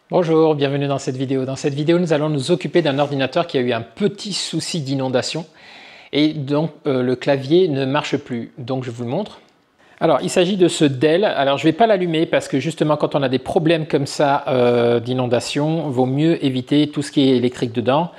Bonjour, bienvenue dans cette vidéo. Dans cette vidéo, nous allons nous occuper d'un ordinateur qui a eu un petit souci d'inondation et donc le clavier ne marche plus. Donc je vous le montre. Alors il s'agit de ce Dell. Alors je ne vais pas l'allumer parce que justement quand on a des problèmes comme ça d'inondation, vaut mieux éviter tout ce qui est électrique dedans.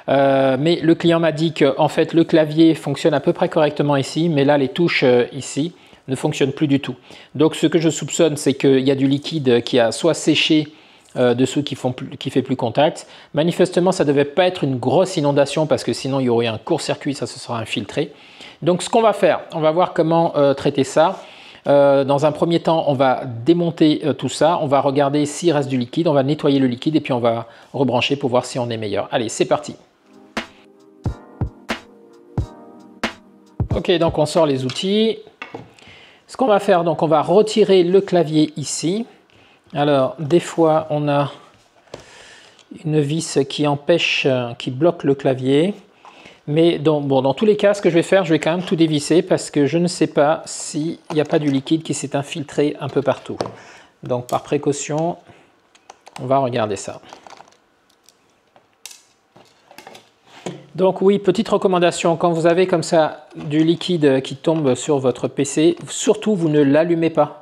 Mais le client m'a dit qu'en fait le clavier fonctionne à peu près correctement ici, mais là les touches ici ne fonctionnent plus du tout. Donc ce que je soupçonne, c'est qu'il y a du liquide qui a soit séché dessous qui fait plus contact. Manifestement, ça ne devait pas être une grosse inondation parce que sinon il y aurait un court-circuit, ça se sera infiltré. Donc ce qu'on va faire, on va voir comment traiter ça. Dans un premier temps, on va démonter tout ça, on va regarder s'il reste du liquide, on va nettoyer le liquide et puis on va rebrancher pour voir si on est meilleur. Allez, c'est parti. Ok, donc on sort les outils. Ce qu'on va faire, donc on va retirer le clavier ici. Alors, des fois, on a une vis qui empêche, qui bloque le clavier. Mais dans tous les cas, ce que je vais faire, je vais quand même tout dévisser parce que je ne sais pas s'il n'y a pas du liquide qui s'est infiltré un peu partout. Donc, par précaution, on va regarder ça. Donc oui, petite recommandation, quand vous avez comme ça du liquide qui tombe sur votre PC, surtout vous ne l'allumez pas.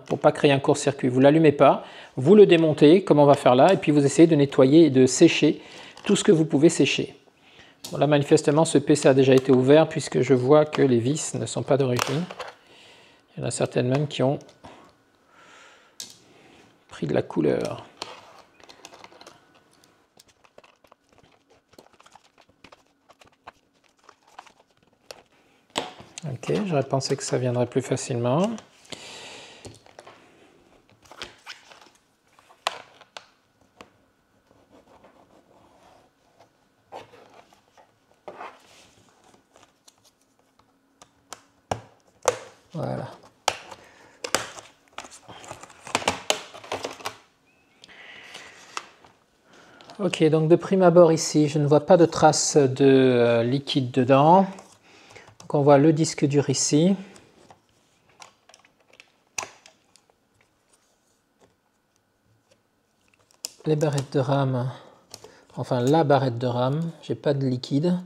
Pour ne pas créer un court-circuit. Vous ne l'allumez pas, vous le démontez comme on va faire là et puis vous essayez de nettoyer et de sécher tout ce que vous pouvez sécher. Bon, là manifestement ce PC a déjà été ouvert puisque je vois que les vis ne sont pas d'origine. Il y en a certaines même qui ont pris de la couleur. Ok, j'aurais pensé que ça viendrait plus facilement. Voilà. Ok, donc de prime abord ici, je ne vois pas de traces de liquide dedans. Donc on voit le disque dur ici. Les barrettes de RAM, enfin la barrette de RAM, j'ai pas de liquide.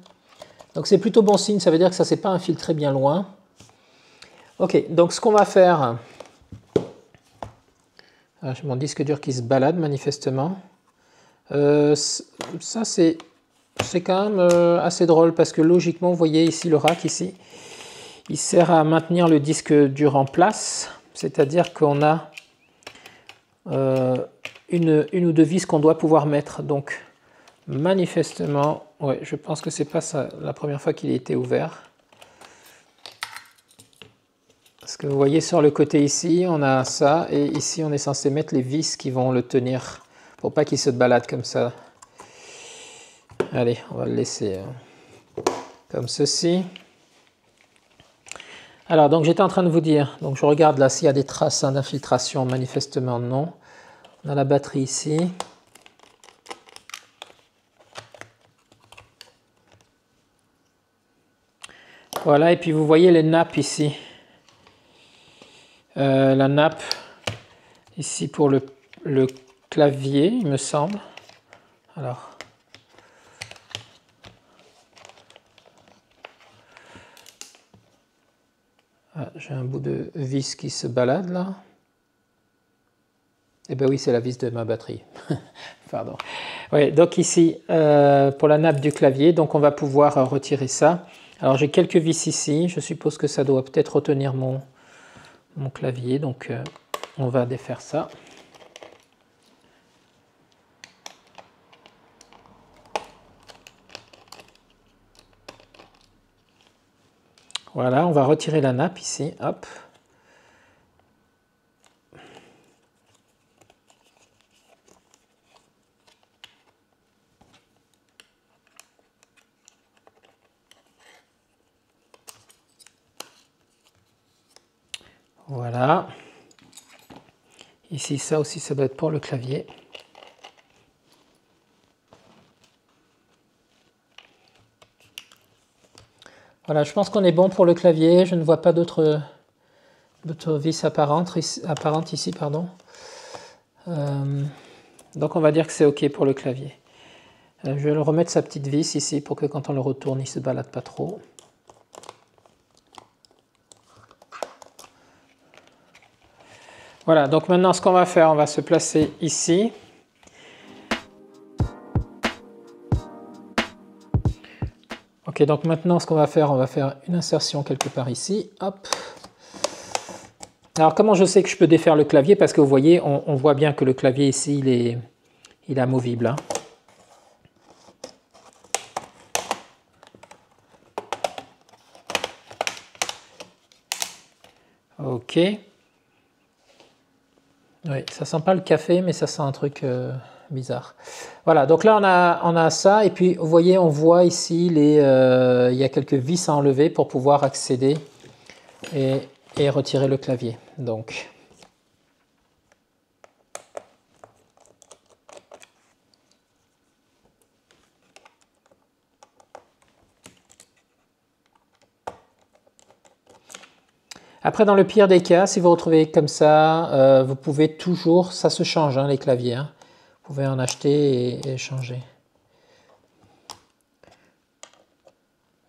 Donc c'est plutôt bon signe, ça veut dire que ça ne s'est pas infiltré bien loin. Ok, donc ce qu'on va faire, j'ai mon disque dur qui se balade manifestement. Ça c'est quand même assez drôle parce que logiquement, vous voyez ici le rack ici, il sert à maintenir le disque dur en place, c'est-à-dire qu'on a une ou deux vis qu'on doit pouvoir mettre. Donc manifestement, ouais, je pense que c'est pas ça, la première fois qu'il a été ouvert. Parce que vous voyez sur le côté ici, on a ça, et ici on est censé mettre les vis qui vont le tenir pour pas qu'il se balade comme ça. Allez, on va le laisser comme ceci. Alors, donc j'étais en train de vous dire, donc je regarde là s'il y a des traces d'infiltration, manifestement non. On a la batterie ici. Voilà, et puis vous voyez les nappes ici. La nappe ici pour le clavier, il me semble. Alors, j'ai un bout de vis qui se balade là. Eh bien oui, c'est la vis de ma batterie. Pardon. Ouais, donc ici, pour la nappe du clavier, donc on va pouvoir retirer ça. Alors j'ai quelques vis ici, je suppose que ça doit peut-être retenir mon clavier, donc on va défaire ça. Voilà, on va retirer la nappe ici, hop. Voilà. Ici, ça aussi, ça doit être pour le clavier. Voilà, je pense qu'on est bon pour le clavier. Je ne vois pas d'autres vis apparentes ici, pardon. Donc on va dire que c'est OK pour le clavier. Je vais le remettre sa petite vis ici pour que quand on le retourne, il ne se balade pas trop. Voilà, donc maintenant ce qu'on va faire, on va se placer ici. Ok, donc maintenant ce qu'on va faire, on va faire une insertion quelque part ici. Hop. Alors comment je sais que je peux défaire le clavier? Parce que vous voyez, on voit bien que le clavier ici, il est amovible. Hein. Ok. Oui, ça sent pas le café, mais ça sent un truc bizarre. Voilà, donc là on a ça, et puis vous voyez, on voit ici, il y a quelques vis à enlever pour pouvoir accéder et retirer le clavier. Donc, après, dans le pire des cas, si vous retrouvez comme ça, vous pouvez toujours, ça se change hein, les claviers, hein. Vous pouvez en acheter et changer.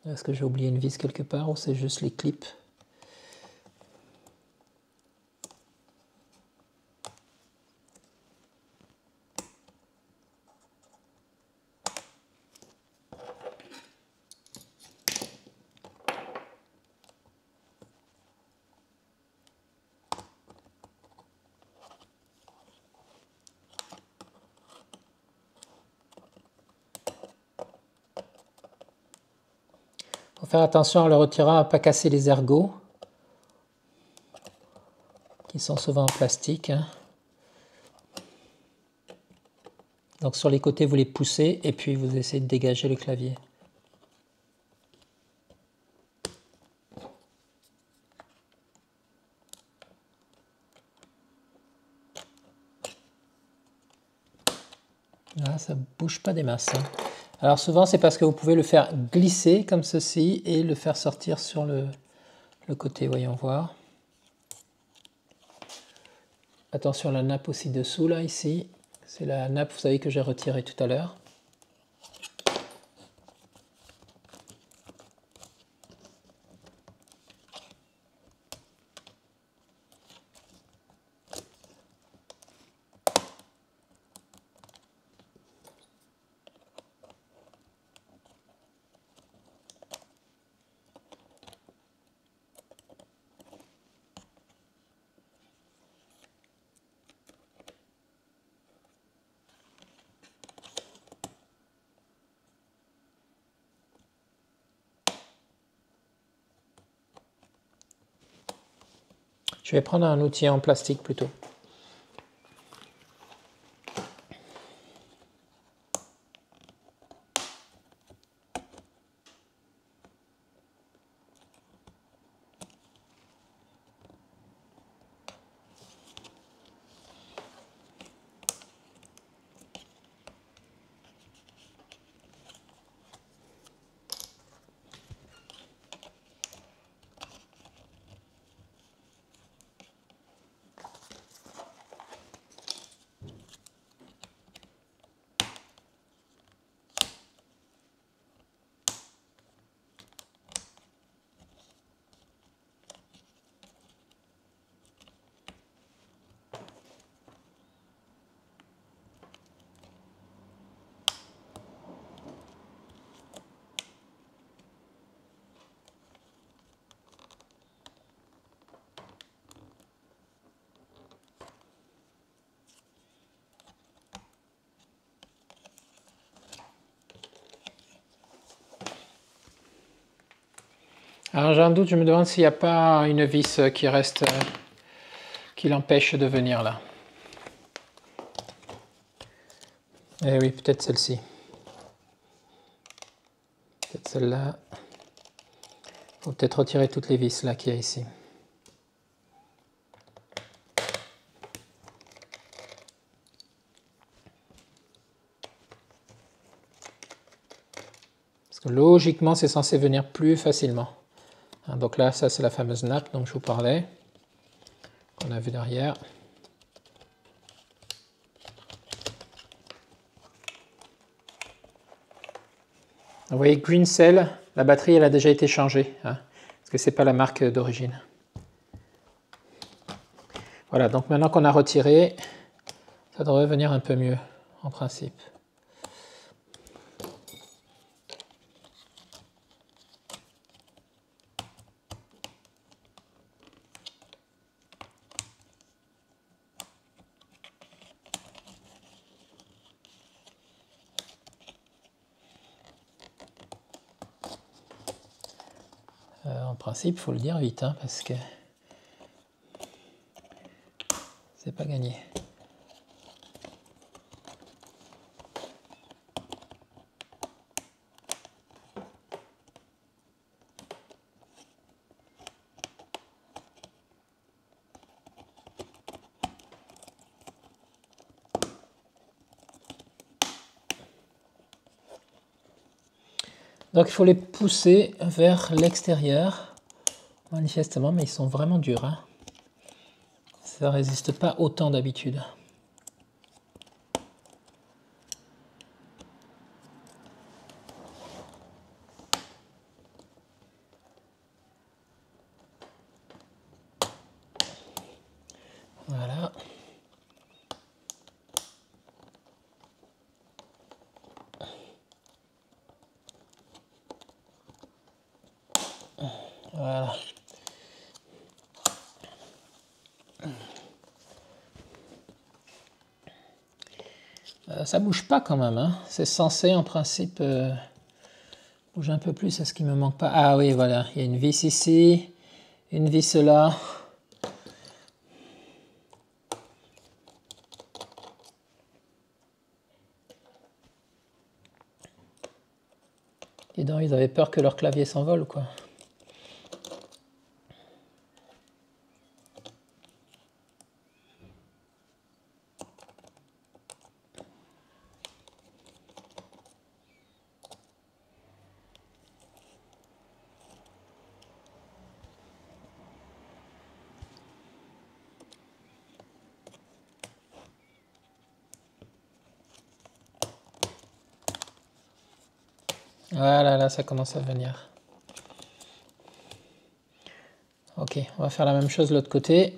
Est-ce que j'ai oublié une vis quelque part ou c'est juste les clips? Faut faire attention en le retirant à ne pas casser les ergots qui sont souvent en plastique. Hein. Donc sur les côtés, vous les poussez et puis vous essayez de dégager le clavier. Là, ça ne bouge pas des masses. Hein. Alors souvent, c'est parce que vous pouvez le faire glisser comme ceci et le faire sortir sur le côté, voyons voir. Attention à la nappe aussi dessous, là, ici. C'est la nappe, vous savez, que j'ai retirée tout à l'heure. Je vais prendre un outil en plastique plutôt. Alors j'ai un doute, je me demande s'il n'y a pas une vis qui reste, qui l'empêche de venir là. Eh oui, peut-être celle-ci. Peut-être celle-là. Il faut peut-être retirer toutes les vis là qu'il y a ici. Parce que logiquement, c'est censé venir plus facilement. Donc là, ça c'est la fameuse nappe dont je vous parlais, qu'on a vu derrière. Vous voyez, Green Cell, la batterie elle a déjà été changée, hein, parce que c'est pas la marque d'origine. Voilà, donc maintenant qu'on a retiré, ça devrait venir un peu mieux en principe. En principe, il faut le dire vite, hein, parce que c'est pas gagné. Donc il faut les pousser vers l'extérieur, manifestement, mais ils sont vraiment durs, hein. Ça ne résiste pas autant d'habitude. Voilà. Voilà. Ça bouge pas quand même, hein. C'est censé en principe bouger un peu plus. Est-ce qu'il me manque pas? Ah oui, voilà. Il y a une vis ici, une vis là. Dis donc, ils avaient peur que leur clavier s'envole, quoi. Voilà, là, ça commence à venir. Ok, on va faire la même chose de l'autre côté.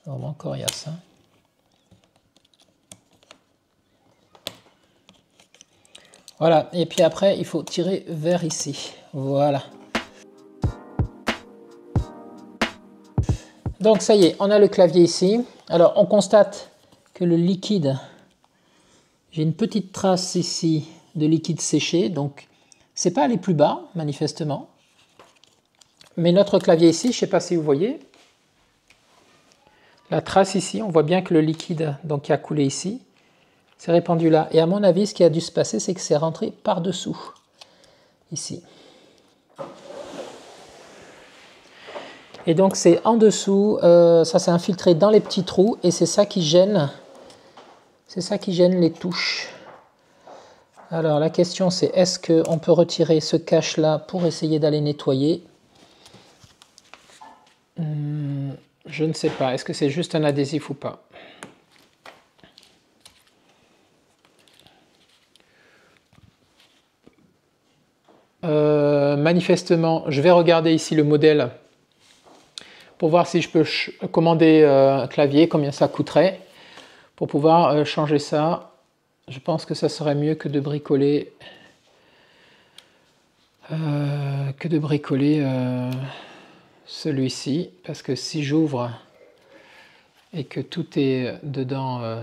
Vraiment coriace, hein. Voilà, et puis après, il faut tirer vers ici. Voilà. Donc ça y est, on a le clavier ici. Alors on constate que le liquide, j'ai une petite trace ici de liquide séché, donc c'est pas aller plus bas, manifestement. Mais notre clavier ici, je ne sais pas si vous voyez, la trace ici, on voit bien que le liquide donc, qui a coulé ici, s'est répandu là. Et à mon avis, ce qui a dû se passer, c'est que c'est rentré par-dessous, ici. Et donc c'est en dessous, ça s'est infiltré dans les petits trous, et c'est ça qui gêne les touches. Alors la question c'est, est-ce qu'on peut retirer ce cache-là pour essayer d'aller nettoyer? Je ne sais pas, est-ce que c'est juste un adhésif ou pas? Manifestement, je vais regarder ici le modèle pour voir si je peux commander un clavier, combien ça coûterait, pour pouvoir changer ça. Je pense que ça serait mieux que de bricoler, celui-ci, parce que si j'ouvre et que tout est dedans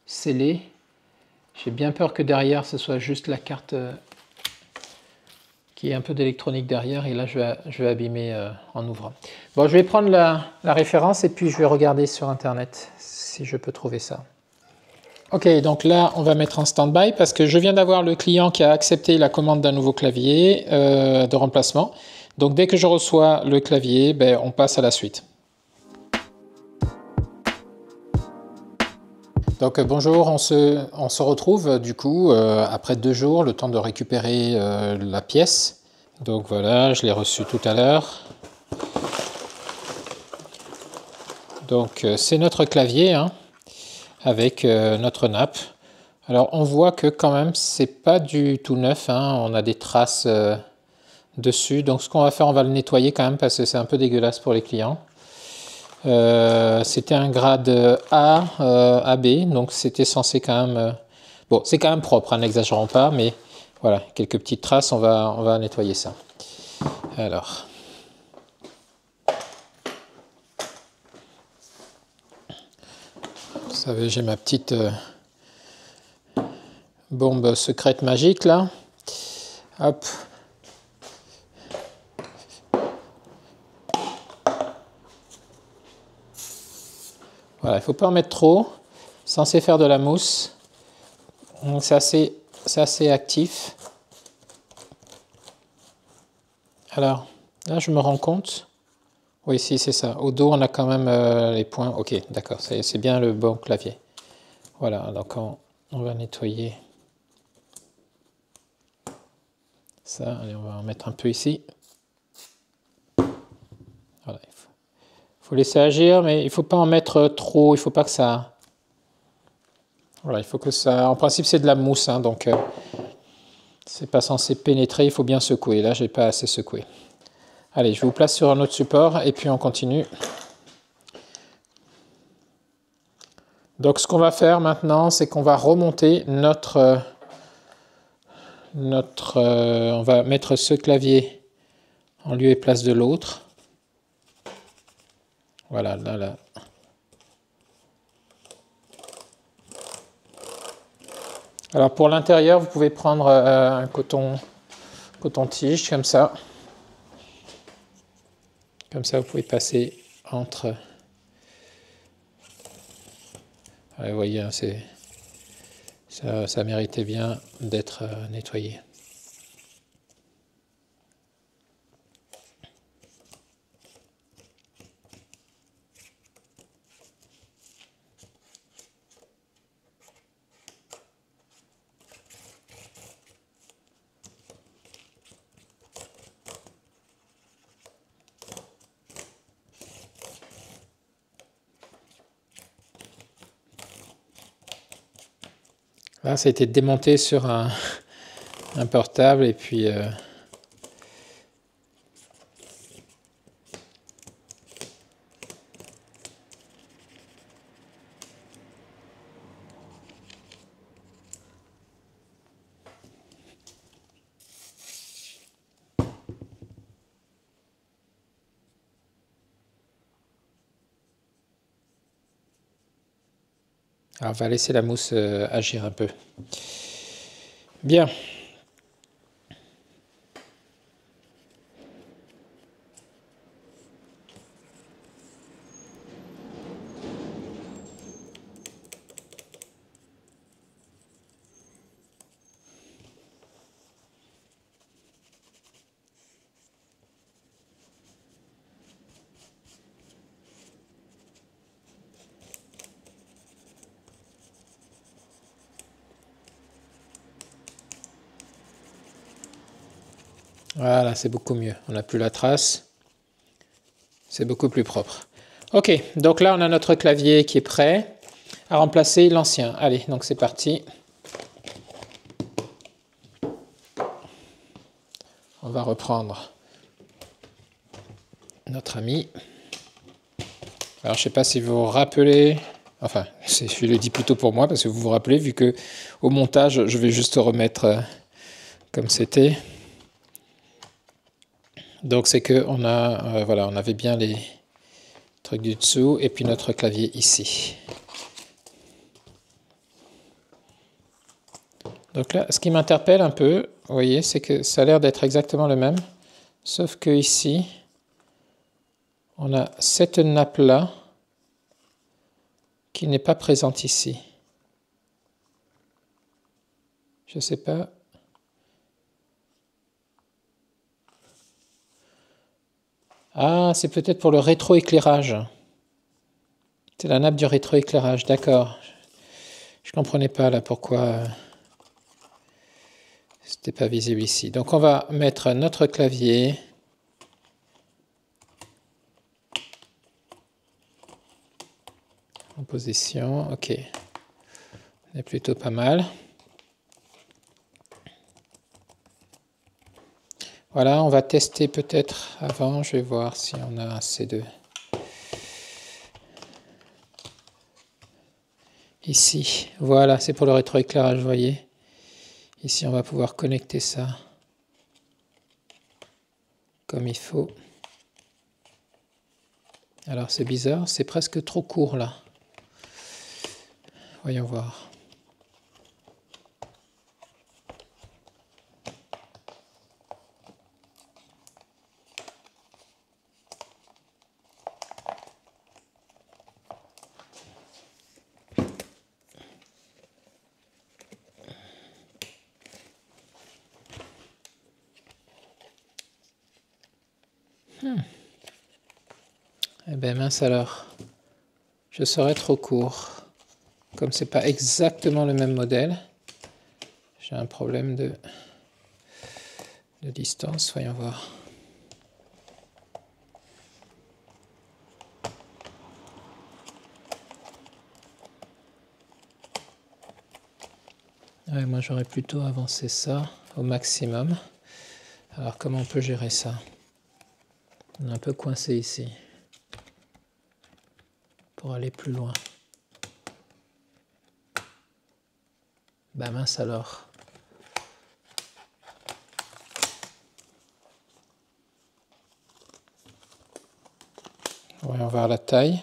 scellé, j'ai bien peur que derrière ce soit juste la carte qui est un peu d'électronique derrière, et là je vais abîmer en ouvrant. Bon, je vais prendre la référence et puis je vais regarder sur internet si je peux trouver ça. Ok, donc là, on va mettre en stand-by parce que je viens d'avoir le client qui a accepté la commande d'un nouveau clavier de remplacement. Donc dès que je reçois le clavier, ben, on passe à la suite. Donc bonjour, on se retrouve du coup après 2 jours, le temps de récupérer la pièce. Donc voilà, je l'ai reçu tout à l'heure. Donc c'est notre clavier hein, avec notre nappe. Alors on voit que quand même c'est pas du tout neuf, hein. On a des traces dessus. Donc ce qu'on va faire, on va le nettoyer quand même parce que c'est un peu dégueulasse pour les clients. C'était un grade A, AB, donc c'était censé quand même... bon, c'est quand même propre, hein, n'exagérons pas, mais voilà, quelques petites traces, on va nettoyer ça. Alors... Vous savez, j'ai ma petite bombe secrète magique là. Hop. Voilà, il ne faut pas en mettre trop. Censé faire de la mousse. C'est assez actif. Alors, là je me rends compte. Oui, si, c'est ça. Au dos, on a quand même les points. Ok, d'accord, c'est bien le bon clavier. Voilà, donc on va nettoyer ça. Allez, on va en mettre un peu ici. Voilà, il faut laisser agir, mais il ne faut pas en mettre trop. Il ne faut pas que ça... Voilà, il faut que ça... En principe, c'est de la mousse, hein, donc c'est pas censé pénétrer. Il faut bien secouer. Là, je n'ai pas assez secoué. Allez, je vous place sur un autre support et puis on continue. Donc ce qu'on va faire maintenant, c'est qu'on va remonter on va mettre ce clavier en lieu et place de l'autre. Voilà, là. Alors pour l'intérieur, vous pouvez prendre un coton-tige comme ça. Comme ça, vous pouvez passer entre... Ouais, vous voyez, hein, ça méritait bien d'être nettoyé. Là, ça a été démonté sur un portable et puis... Alors, on va laisser la mousse agir un peu. Bien. Voilà, c'est beaucoup mieux. On n'a plus la trace. C'est beaucoup plus propre. Ok, donc là, on a notre clavier qui est prêt à remplacer l'ancien. Allez, donc c'est parti. On va reprendre notre ami. Alors, je ne sais pas si vous vous rappelez... Enfin, je le dis plutôt pour moi, parce que vous vous rappelez, vu que au montage, je vais juste remettre comme c'était. Donc, c'est qu'on a, voilà, on avait bien les trucs du dessous, et puis notre clavier ici. Donc là, ce qui m'interpelle un peu, vous voyez, c'est que ça a l'air d'être exactement le même, sauf que ici, on a cette nappe-là qui n'est pas présente ici. Je sais pas. Ah, c'est peut-être pour le rétroéclairage. C'est la nappe du rétroéclairage, d'accord. Je comprenais pas là pourquoi c'était pas visible ici. Donc on va mettre notre clavier. En position, ok. On est plutôt pas mal. Voilà, on va tester peut-être avant, je vais voir si on a assez de... Ici, voilà, c'est pour le rétroéclairage, vous voyez. Ici, on va pouvoir connecter ça comme il faut. Alors, c'est bizarre, c'est presque trop court là. Voyons voir. Eh bien mince alors, je serais trop court. Comme c'est pas exactement le même modèle, j'ai un problème de distance, voyons voir. Ouais, moi j'aurais plutôt avancé ça au maximum. Alors comment on peut gérer ça? On est un peu coincé ici pour aller plus loin. Bah mince alors. Voyons voir la taille.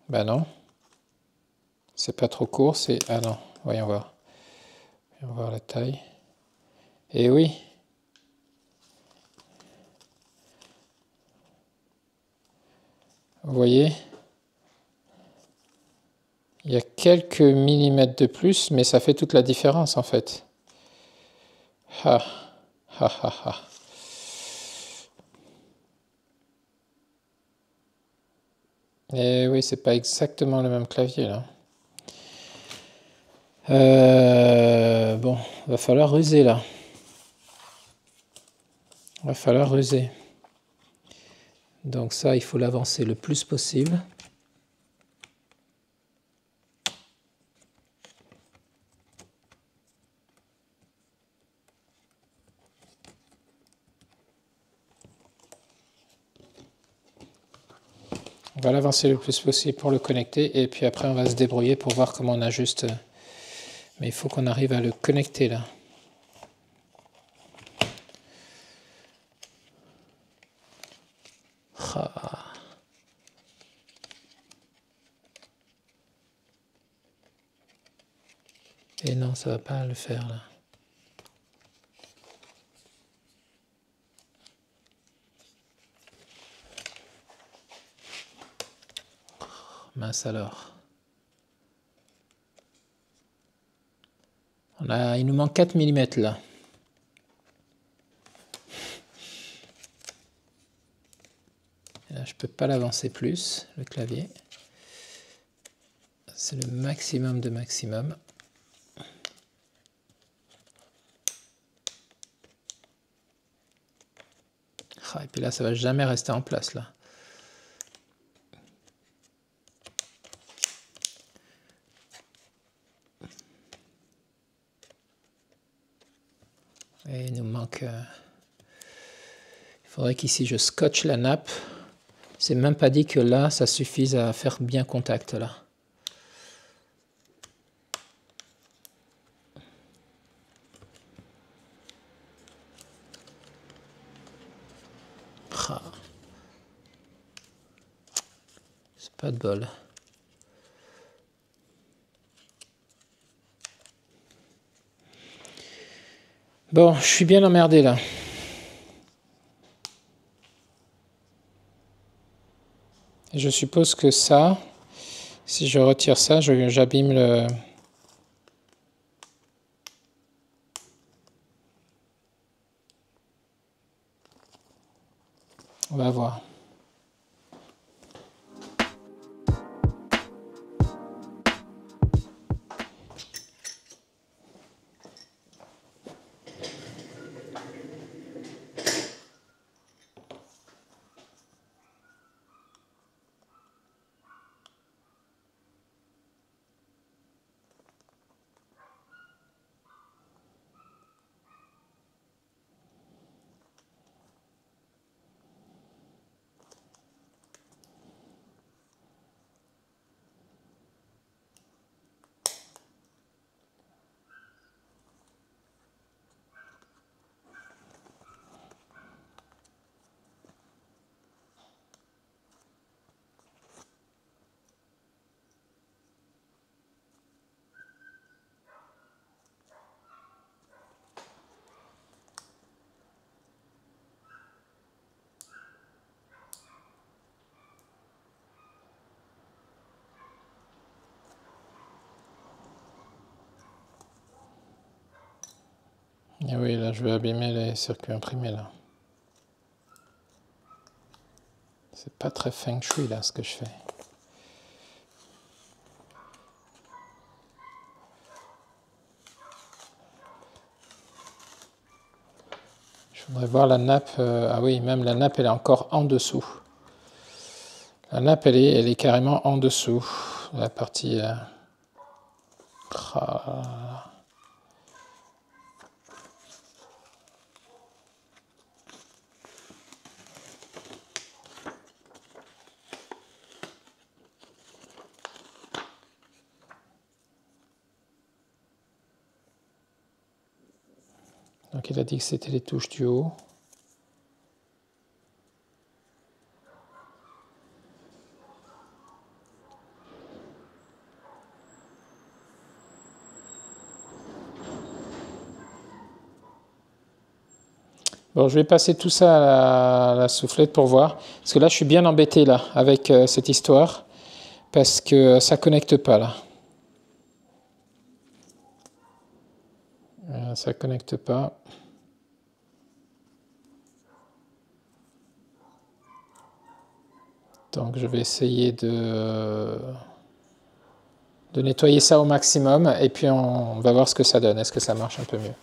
Bah non. C'est pas trop court, c'est... Ah non, voyons voir. Voyons voir la taille. Et oui. Vous voyez? Il y a quelques millimètres de plus, mais ça fait toute la différence en fait. Ha, ha, ha, ha. Et oui, c'est pas exactement le même clavier là. Bon, va falloir ruser là. Va falloir ruser. Donc ça, il faut l'avancer le plus possible. On va l'avancer le plus possible pour le connecter et puis après on va se débrouiller pour voir comment on ajuste. Mais il faut qu'on arrive à le connecter là. Ah. Et non, ça va pas le faire là. Mince alors. Il nous manque 4 mm là. Et là, je peux pas l'avancer plus, le clavier. C'est le maximum de maximum. Ah, et puis là, ça va jamais rester en place là. Et il nous manque... Il faudrait qu'ici je scotche la nappe. C'est même pas dit que là, ça suffise à faire bien contact là. Ah. C'est pas de bol. Bon, je suis bien emmerdé là. Et je suppose que ça, si je retire ça, j'abîme le... On va voir. Et oui, là, je vais abîmer les circuits imprimés, là. C'est pas très feng shui, là, ce que je fais. Je voudrais voir la nappe. Ah oui, même la nappe, elle est encore en dessous. La nappe, elle est carrément en dessous. La partie... Donc il a dit que c'était les touches du haut. Bon, je vais passer tout ça à la soufflette pour voir. Parce que là, je suis bien embêté là avec cette histoire. Parce que ça connecte pas là. Ça connecte pas. Donc je vais essayer de nettoyer ça au maximum. Et puis on va voir ce que ça donne. Est-ce que ça marche un peu mieux?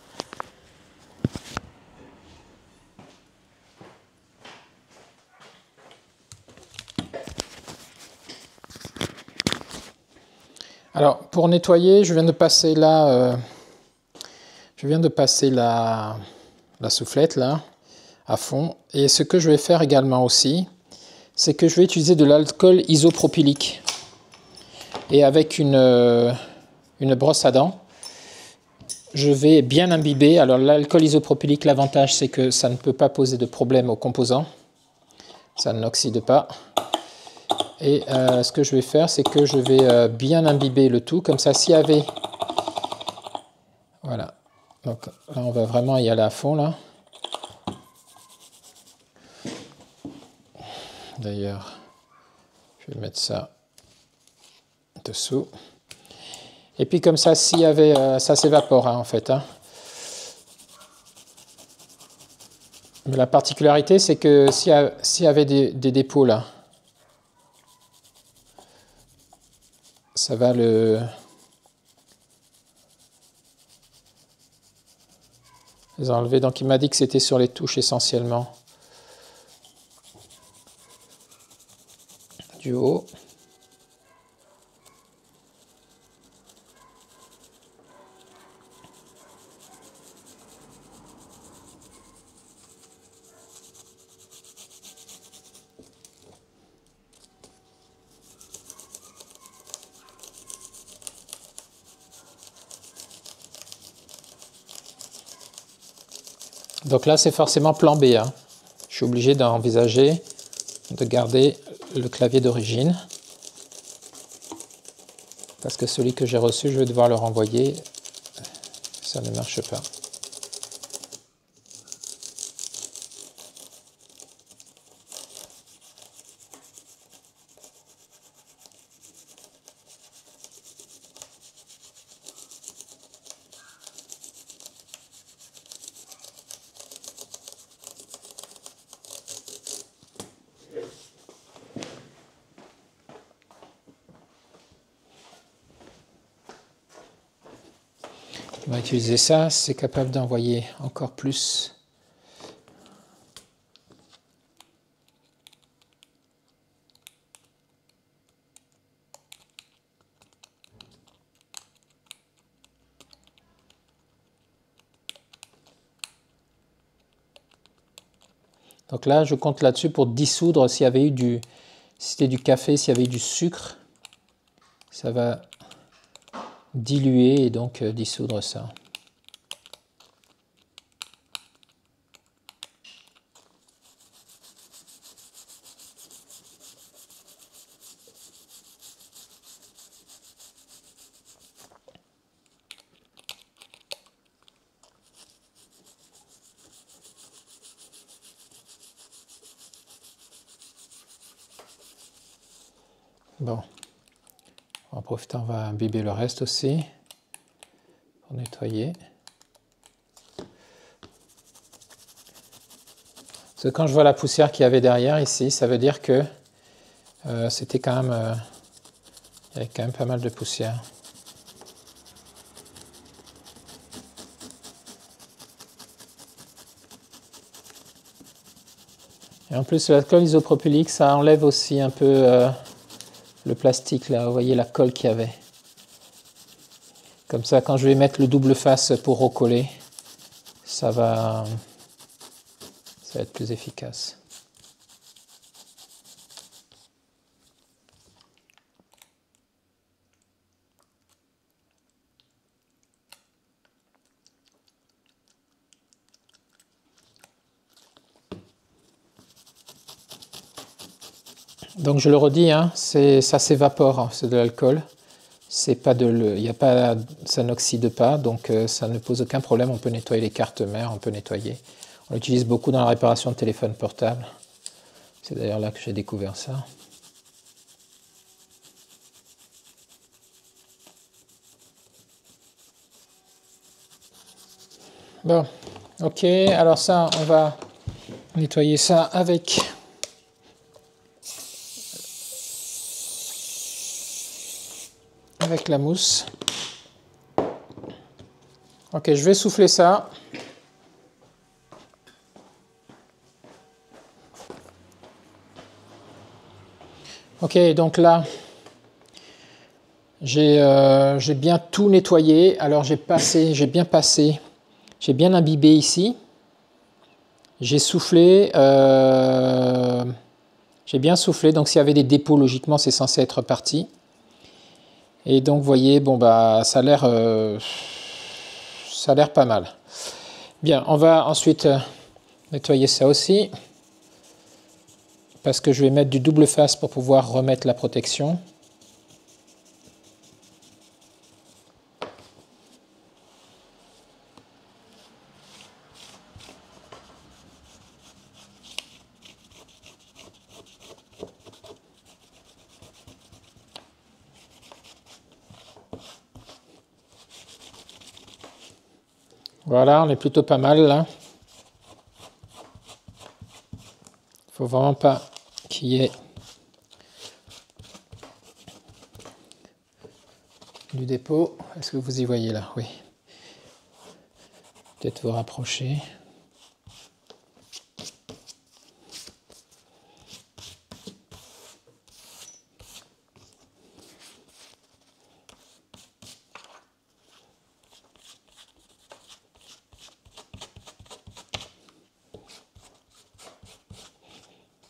Alors, pour nettoyer, je viens de passer là, la soufflette là, à fond. Et ce que je vais faire également aussi, c'est que je vais utiliser de l'alcool isopropylique. Et avec une brosse à dents, je vais bien imbiber. Alors, l'alcool isopropylique, l'avantage, c'est que ça ne peut pas poser de problème aux composants. Ça n'oxyde pas. Et ce que je vais faire, c'est que je vais bien imbiber le tout. Comme ça, s'il y avait... Voilà. Donc là, on va vraiment y aller à fond, là. D'ailleurs, je vais mettre ça dessous. Et puis comme ça, s'il y avait... ça s'évapore, hein, en fait. Hein. Mais la particularité, c'est que s'il y avait des dépôts, là, ça va les enlever. Donc il m'a dit que c'était sur les touches essentiellement du haut. Donc là, c'est forcément plan B. Hein. Je suis obligé d'envisager de garder le clavier d'origine. Parce que celui que j'ai reçu, je vais devoir le renvoyer. Ça ne marche pas. On va utiliser ça, c'est capable d'envoyer encore plus. Donc là, je compte là-dessus pour dissoudre s'il y avait eu si c'était du café, s'il y avait eu du sucre, ça va diluer et donc dissoudre ça. Bon, en profitant, on va imbiber le reste aussi pour nettoyer. Parce que quand je vois la poussière qu'il y avait derrière ici, ça veut dire que c'était quand même, il y avait quand même pas mal de poussière. Et en plus, l'alcool isopropylique, ça enlève aussi un peu le plastique, là, vous voyez la colle qu'il y avait. Comme ça, quand je vais mettre le double face pour recoller, ça va être plus efficace. Donc je le redis, hein, ça s'évapore, hein, c'est de l'alcool. C'est pas ça n'oxyde pas, donc ça ne pose aucun problème. On peut nettoyer les cartes mères, on peut nettoyer. On l'utilise beaucoup dans la réparation de téléphones portables. C'est d'ailleurs là que j'ai découvert ça. Bon, ok, alors ça, on va nettoyer ça avec la mousse. Ok, je vais souffler ça. Ok, donc là, j'ai bien tout nettoyé. Alors j'ai bien imbibé ici. J'ai soufflé, j'ai bien soufflé. Donc s'il y avait des dépôts, logiquement, c'est censé être parti. Et donc, vous voyez, bon, bah, ça a l'air pas mal. Bien, on va ensuite nettoyer ça aussi. Parce que je vais mettre du double face pour pouvoir remettre la protection. Voilà, on est plutôt pas mal là. Il faut vraiment pas qu'il y ait du dépôt. Est-ce que vous y voyez là? Oui. Peut-être vous rapprocher.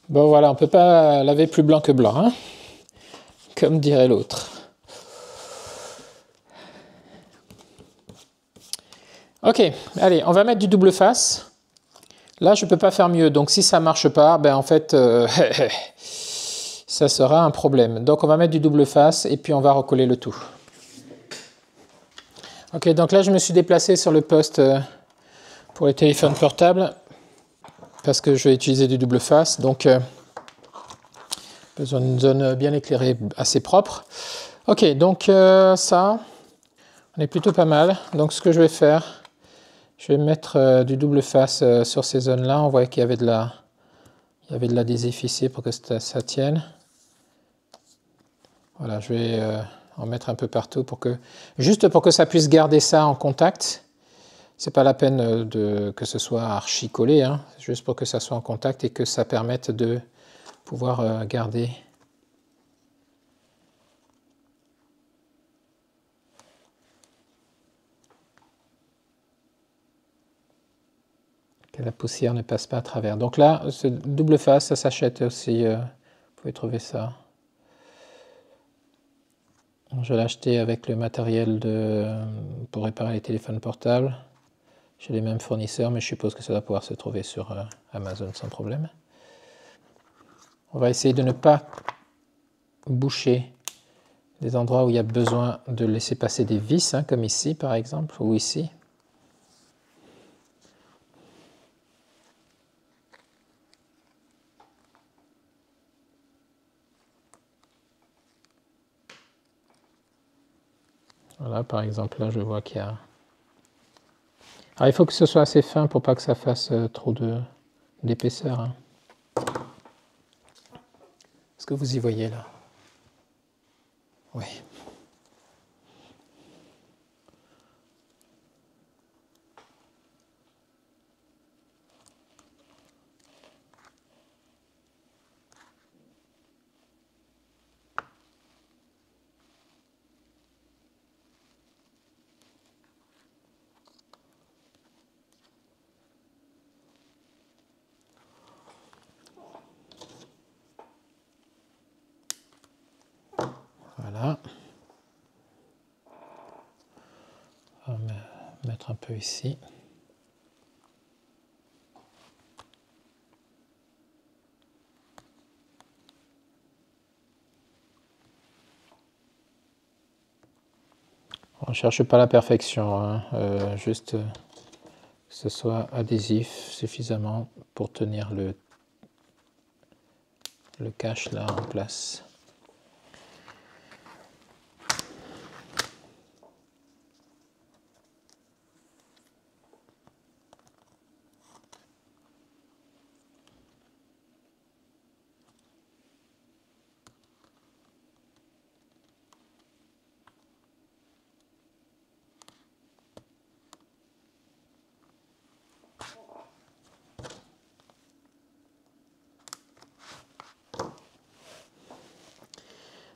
Bon voilà, on ne peut pas laver plus blanc que blanc, hein, comme dirait l'autre. Ok, allez, on va mettre du double face. Là, je ne peux pas faire mieux, donc si ça ne marche pas, ben en fait, ça sera un problème. Donc on va mettre du double face et puis on va recoller le tout. Ok, donc là je me suis déplacé sur le poste pour les téléphones portables parce que je vais utiliser du double face, donc besoin d'une zone bien éclairée, assez propre. Ok, donc ça, on est plutôt pas mal. Donc ce que je vais faire, je vais mettre du double face sur ces zones-là. On voit qu'il y avait de l'adhésif ici pour que ça tienne. Voilà, je vais en mettre un peu partout juste pour que ça puisse garder ça en contact. C'est pas la peine que ce soit archi collé, hein, juste pour que ça soit en contact et que ça permette de pouvoir garder. Que la poussière ne passe pas à travers. Donc là, ce double face, ça s'achète aussi. Vous pouvez trouver ça. Je l'ai acheté avec le matériel pour réparer les téléphones portables chez les mêmes fournisseurs, mais je suppose que ça va pouvoir se trouver sur Amazon sans problème. On va essayer de ne pas boucher les endroits où il y a besoin de laisser passer des vis, hein, comme ici par exemple, ou ici. Voilà, par exemple, là, je vois qu'il y a... Alors, il faut que ce soit assez fin pour pas que ça fasse trop d'épaisseur. Hein. Est-ce que vous y voyez, là? Oui. Voilà. On va mettre un peu ici. On ne cherche pas la perfection, hein, juste que ce soit adhésif suffisamment pour tenir le cache là en place.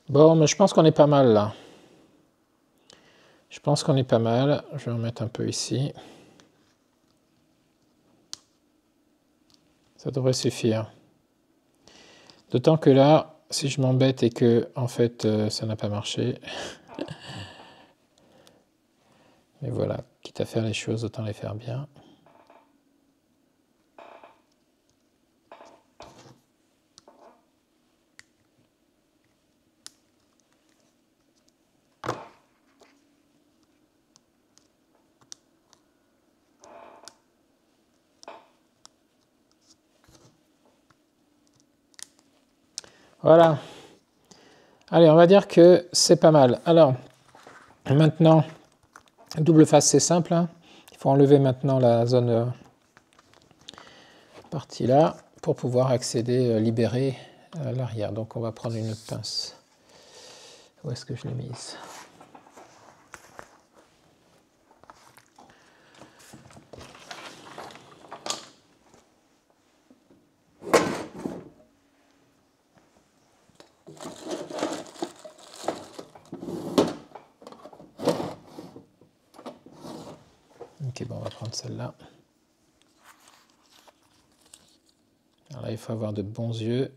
Bon, mais je pense qu'on est pas mal là. Je pense qu'on est pas mal. Je vais en mettre un peu ici. Ça devrait suffire. D'autant que là, si je m'embête et que en fait ça n'a pas marché, mais voilà, quitte à faire les choses, autant les faire bien. Voilà. Allez, on va dire que c'est pas mal. Alors, maintenant, double face, c'est simple. Hein. Il faut enlever maintenant la zone partie là pour pouvoir accéder, libérer l'arrière. Donc, on va prendre une pince. Où est-ce que je l'ai mise? Ok, bon, on va prendre celle-là. Alors là, il faut avoir de bons yeux.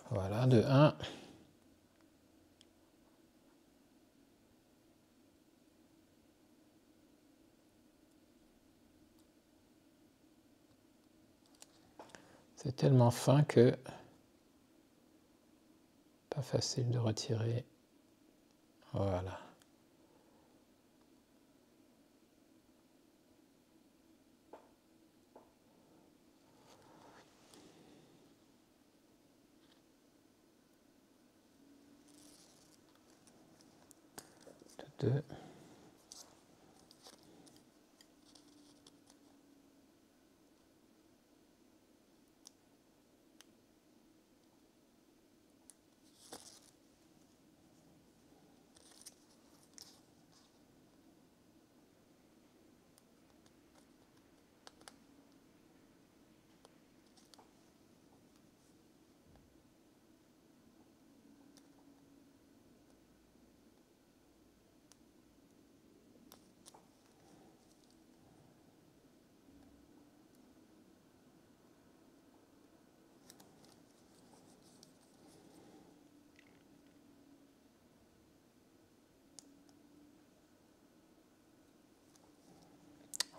Voilà, de 1. C'est tellement fin que pas facile de retirer. Voilà. Deux.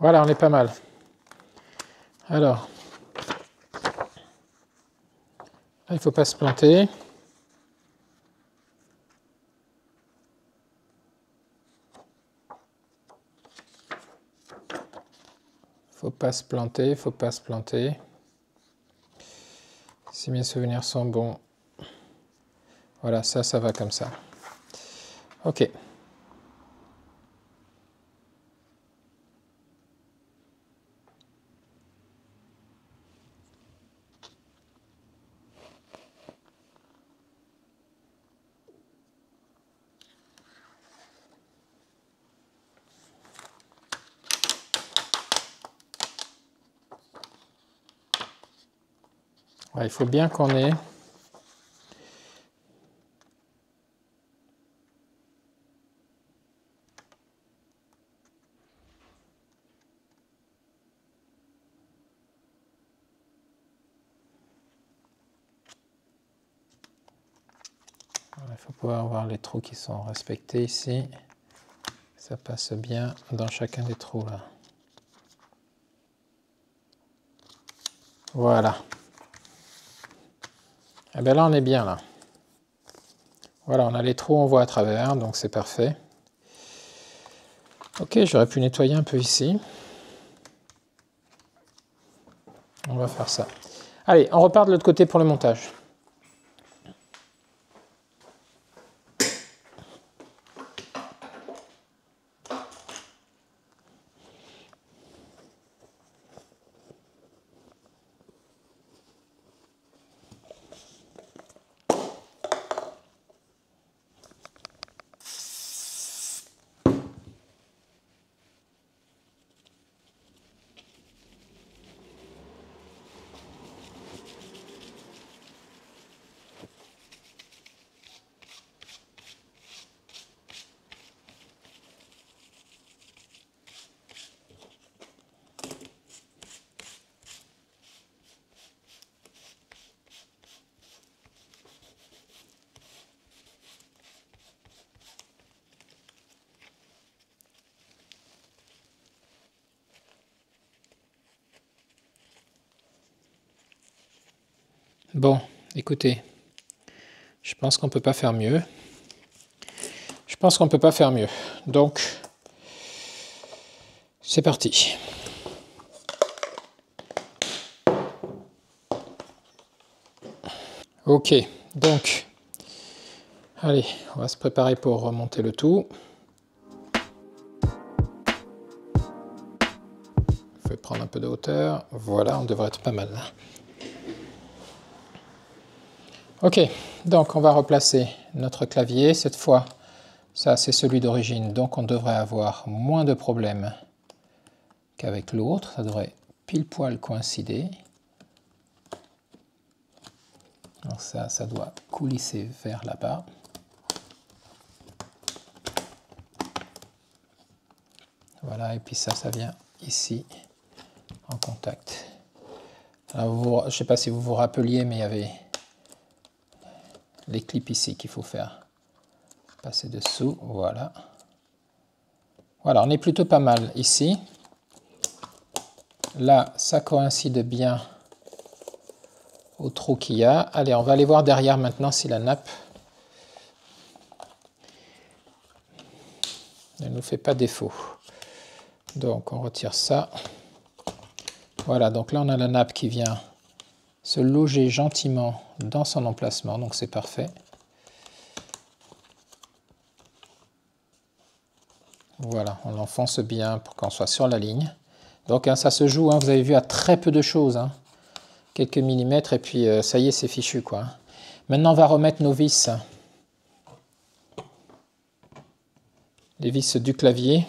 Voilà, on est pas mal. Alors, il ne faut pas se planter. Faut pas se planter, faut pas se planter. Si mes souvenirs sont bons. Voilà, ça va comme ça. Ok. Ouais, il faut bien qu'on ait... Il faut pouvoir voir les trous qui sont respectés ici. Ça passe bien dans chacun des trous là. Voilà. Et bien là on est bien là. Voilà, on a les trous, on voit à travers, donc c'est parfait. Ok, j'aurais pu nettoyer un peu ici. On va faire ça. Allez, on repart de l'autre côté pour le montage. Bon, écoutez, je pense qu'on ne peut pas faire mieux. Je pense qu'on ne peut pas faire mieux. Donc, c'est parti. Ok, donc, allez, on va se préparer pour remonter le tout. Il faut prendre un peu de hauteur. Voilà, on devrait être pas mal là. Ok, donc on va replacer notre clavier. Cette fois, ça c'est celui d'origine, donc on devrait avoir moins de problèmes qu'avec l'autre. Ça devrait pile poil coïncider. Donc ça doit coulisser vers là-bas. Voilà, et puis ça vient ici en contact. Alors, je ne sais pas si vous vous rappeliez, mais il y avait les clips ici qu'il faut faire passer dessous. Voilà. Voilà, on est plutôt pas mal ici. Là, ça coïncide bien au trou qu'il y a. Allez, on va aller voir derrière maintenant si la nappe ne nous fait pas défaut. Donc, on retire ça. Voilà, donc là, on a la nappe qui vient se loger gentiment dans son emplacement, donc c'est parfait. Voilà, on l'enfonce bien pour qu'on soit sur la ligne. Donc hein, ça se joue, hein, vous avez vu, à très peu de choses. Hein. Quelques millimètres et puis ça y est, c'est fichu, quoi. Maintenant, on va remettre nos vis. Les vis du clavier.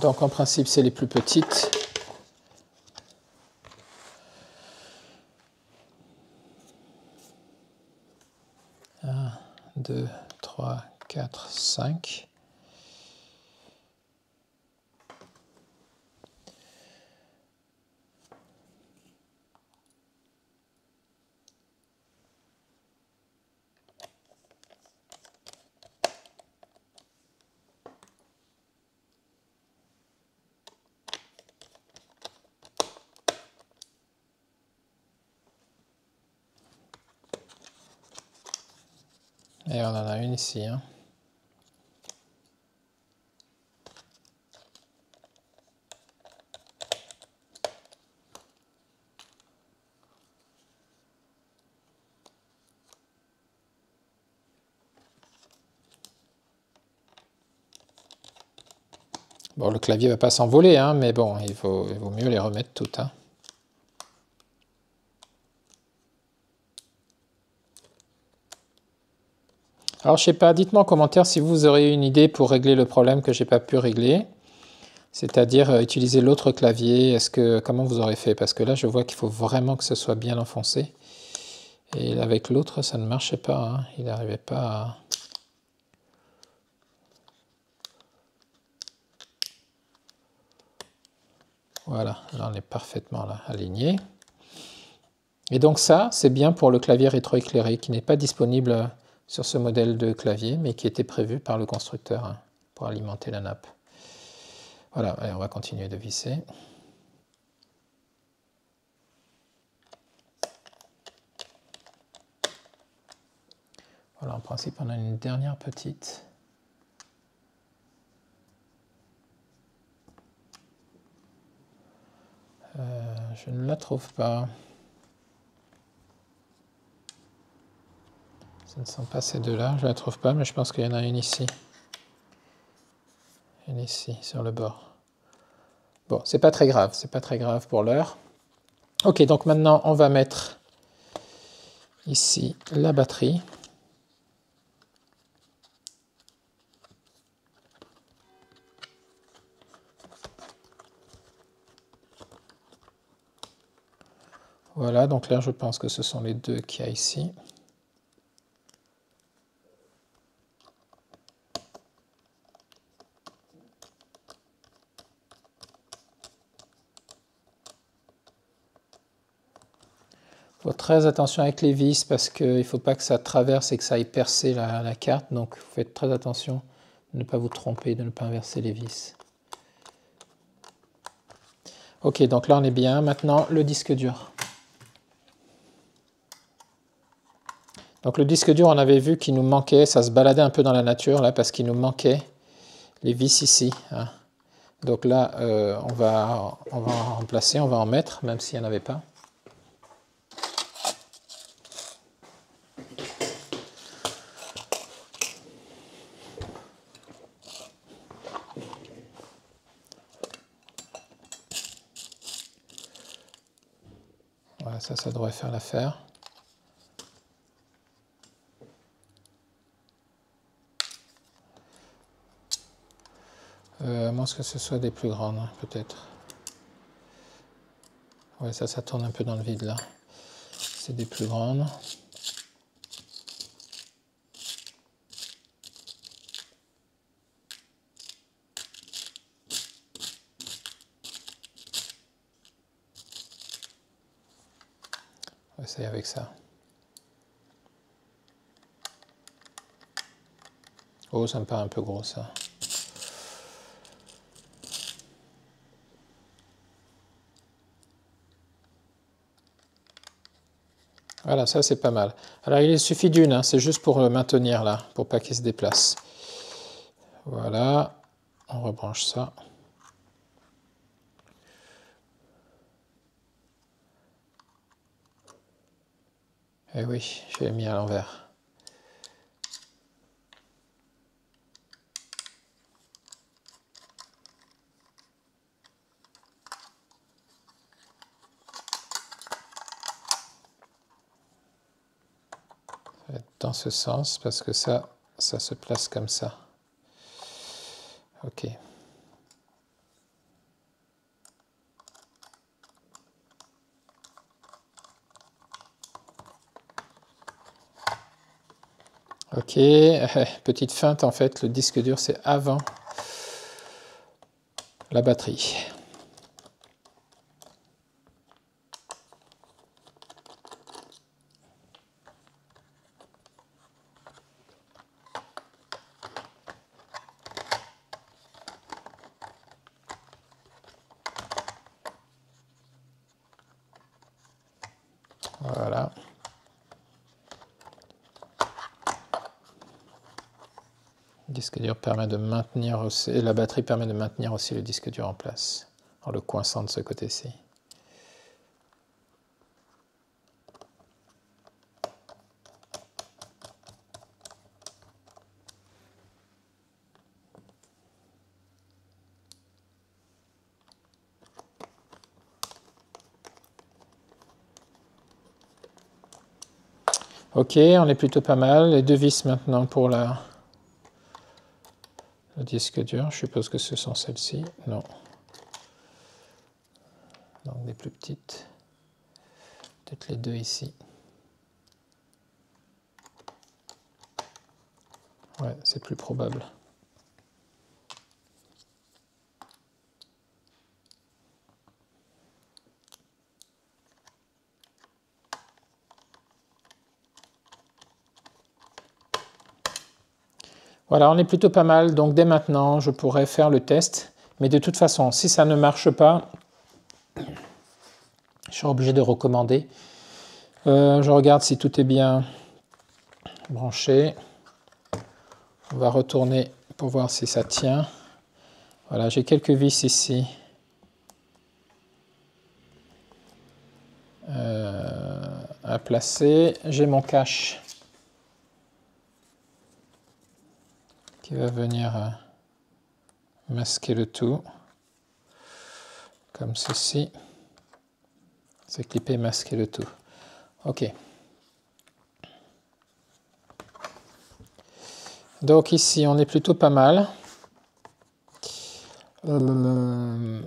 Donc en principe, c'est les plus petites. 1, 2, 3, 4, 5. Et on en a une ici. Hein. Bon, le clavier ne va pas s'envoler, hein, mais bon, il vaut mieux les remettre toutes. Hein. Alors, je sais pas, dites-moi en commentaire si vous aurez une idée pour régler le problème que j'ai pas pu régler. C'est-à-dire utiliser l'autre clavier. Comment vous aurez fait? Parce que là, je vois qu'il faut vraiment que ce soit bien enfoncé. Et avec l'autre, ça ne marchait pas. Hein. Il n'arrivait pas à... Voilà, là on est parfaitement là, aligné. Et donc ça, c'est bien pour le clavier rétroéclairé qui n'est pas disponible sur ce modèle de clavier, mais qui était prévu par le constructeur hein, pour alimenter la nappe. Voilà, allez, on va continuer de visser. Voilà, en principe, on a une dernière petite. Je ne la trouve pas. Ce ne sont pas ces deux-là, je ne la trouve pas, mais je pense qu'il y en a une ici. Une ici, sur le bord. Bon, c'est pas très grave pour l'heure. Ok, donc maintenant, on va mettre ici la batterie. Voilà, donc là, je pense que ce sont les deux qu'il y a ici. Il faut très attention avec les vis parce qu'il ne faut pas que ça traverse et que ça aille percer la carte. Donc, faites très attention de ne pas vous tromper, de ne pas inverser les vis. Ok, donc là, on est bien. Maintenant, le disque dur. Donc, le disque dur, on avait vu qu'il nous manquait. Ça se baladait un peu dans la nature, là, parce qu'il nous manquait les vis ici. Hein. Donc là, on va en remplacer, on va en mettre, même s'il n'y en avait pas. Voilà, ça devrait faire l'affaire. À moins que ce soit des plus grandes, hein, peut-être. Ouais, ça tourne un peu dans le vide, là. C'est des plus grandes. On va essayer avec ça. Oh, ça me paraît un peu gros, ça. Voilà, ça c'est pas mal. Alors il suffit d'une, hein, c'est juste pour le maintenir là, pour pas qu'il se déplace. Voilà, on rebranche ça. Eh oui, je l'ai mis à l'envers. Ça va être dans ce sens parce que ça se place comme ça. Ok. Ok, petite feinte en fait, le disque dur c'est avant la batterie. Voilà. Le disque dur permet de maintenir aussi, la batterie permet de maintenir aussi le disque dur en place, en le coinçant de ce côté-ci. Ok, on est plutôt pas mal. Les deux vis maintenant pour le disque dur. Je suppose que ce sont celles-ci. Non. Donc des plus petites. Peut-être les deux ici. Ouais, c'est plus probable. Voilà, on est plutôt pas mal, donc dès maintenant, je pourrais faire le test. Mais de toute façon, si ça ne marche pas, je serai obligé de recommander. Je regarde si tout est bien branché. On va retourner pour voir si ça tient. Voilà, j'ai quelques vis ici. À placer. J'ai mon cache qui va venir masquer le tout, comme ceci. C'est clipper, masquer le tout. Ok. Donc ici, on est plutôt pas mal. On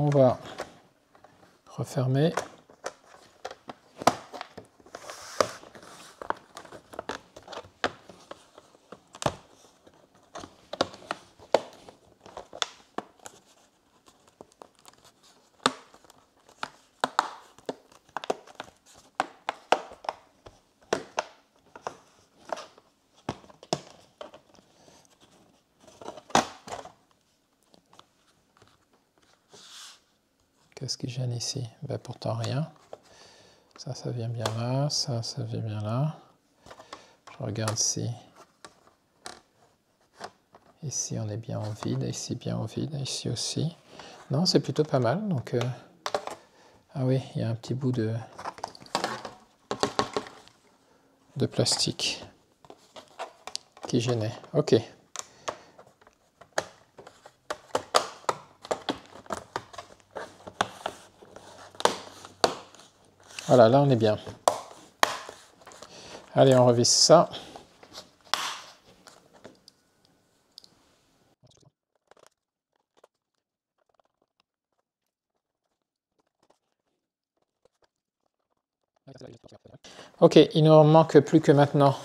va refermer. Qu'est-ce qui gêne ici? Ben, pourtant rien. Ça vient bien là. Ça vient bien là. Je regarde si... Ici, on est bien en vide. Ici, bien en vide. Ici aussi. Non, c'est plutôt pas mal. Donc, ah oui, il y a un petit bout de plastique qui gênait. Ok. Voilà, là on est bien. Allez, on revisse ça. Ok, il ne manque plus que maintenant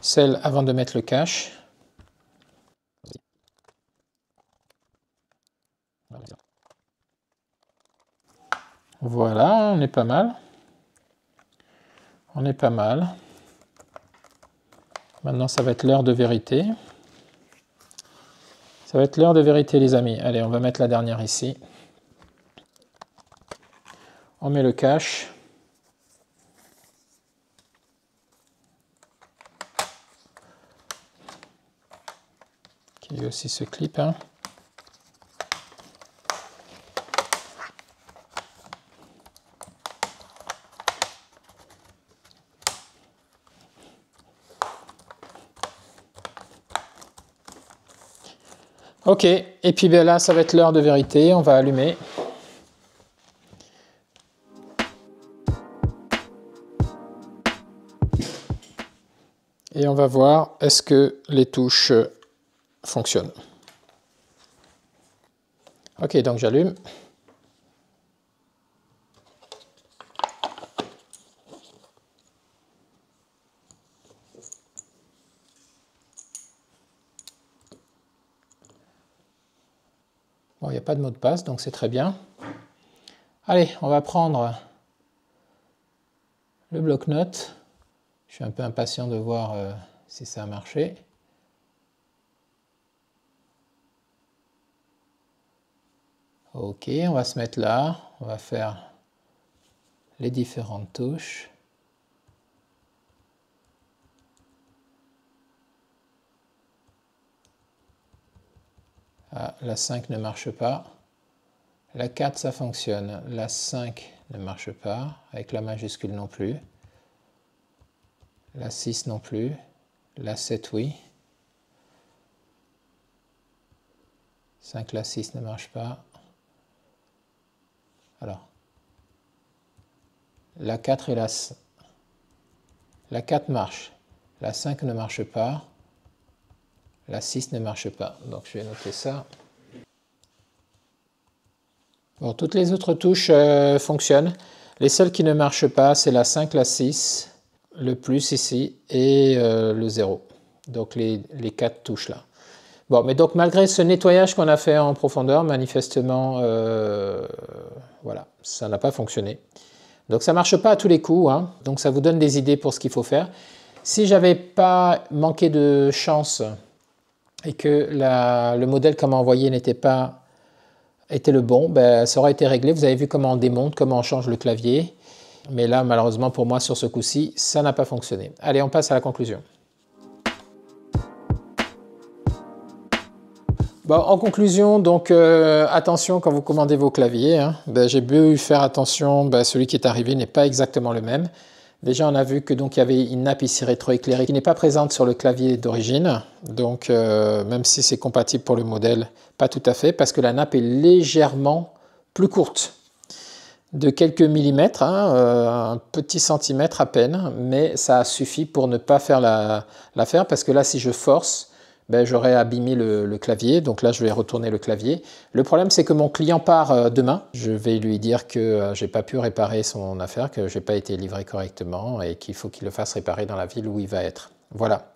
celle avant de mettre le cache. Voilà, on est pas mal. On est pas mal. Maintenant, ça va être l'heure de vérité. Ça va être l'heure de vérité, les amis. Allez, on va mettre la dernière ici. On met le cache. Qui aussi se clip. Hein. Ok, et puis ben là, ça va être l'heure de vérité. On va allumer. Et on va voir, est-ce que les touches fonctionnent. Ok, donc j'allume. Bon, il n'y a pas de mot de passe, donc c'est très bien. Allez, on va prendre le bloc-notes. Je suis un peu impatient de voir si ça a marché. Ok, on va se mettre là. On va faire les différentes touches. Ah, la 5 ne marche pas. La 4, ça fonctionne. La 5 ne marche pas, avec la majuscule non plus. La 6 non plus. La 7, oui. 5, la 6 ne marche pas. Alors, la 4 et la 4 marche. La 5 ne marche pas. La 6 ne marche pas. Donc, je vais noter ça. Bon, toutes les autres touches fonctionnent. Les seules qui ne marchent pas, c'est la 5, la 6, le plus ici, et le 0. Donc, les 4 touches là. Bon, mais donc malgré ce nettoyage qu'on a fait en profondeur, manifestement, voilà, ça n'a pas fonctionné. Donc ça ne marche pas à tous les coups, hein. Donc ça vous donne des idées pour ce qu'il faut faire. Si j'avais pas manqué de chance et que le modèle qu'on m'a envoyé était le bon, ben, ça aurait été réglé. Vous avez vu comment on démonte, comment on change le clavier. Mais là, malheureusement pour moi, sur ce coup-ci, ça n'a pas fonctionné. Allez, on passe à la conclusion. Bon, en conclusion, donc attention quand vous commandez vos claviers, hein. Ben, j'ai pu faire attention, ben, celui qui est arrivé n'est pas exactement le même. Déjà, on a vu que donc il y avait une nappe ici rétroéclairée qui n'est pas présente sur le clavier d'origine. Donc, même si c'est compatible pour le modèle, pas tout à fait, parce que la nappe est légèrement plus courte, de quelques millimètres, hein, un petit centimètre à peine, mais ça suffit pour ne pas faire l'affaire, parce que là, si je force, ben, j'aurais abîmé le clavier, donc là je vais retourner le clavier. Le problème c'est que mon client part demain, je vais lui dire que j'ai pas pu réparer son affaire, que j'ai pas été livré correctement et qu'il faut qu'il le fasse réparer dans la ville où il va être. Voilà.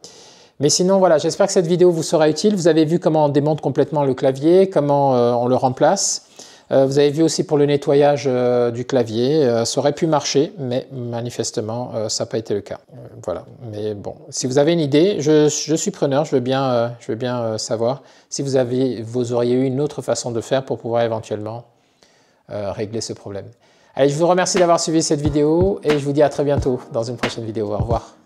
Mais sinon voilà, j'espère que cette vidéo vous sera utile. Vous avez vu comment on démonte complètement le clavier, comment on le remplace. Vous avez vu aussi pour le nettoyage du clavier, ça aurait pu marcher, mais manifestement, ça n'a pas été le cas. Voilà, mais bon, si vous avez une idée, je suis preneur, je veux bien savoir si vous auriez eu une autre façon de faire pour pouvoir éventuellement régler ce problème. Allez, je vous remercie d'avoir suivi cette vidéo et je vous dis à très bientôt dans une prochaine vidéo. Au revoir.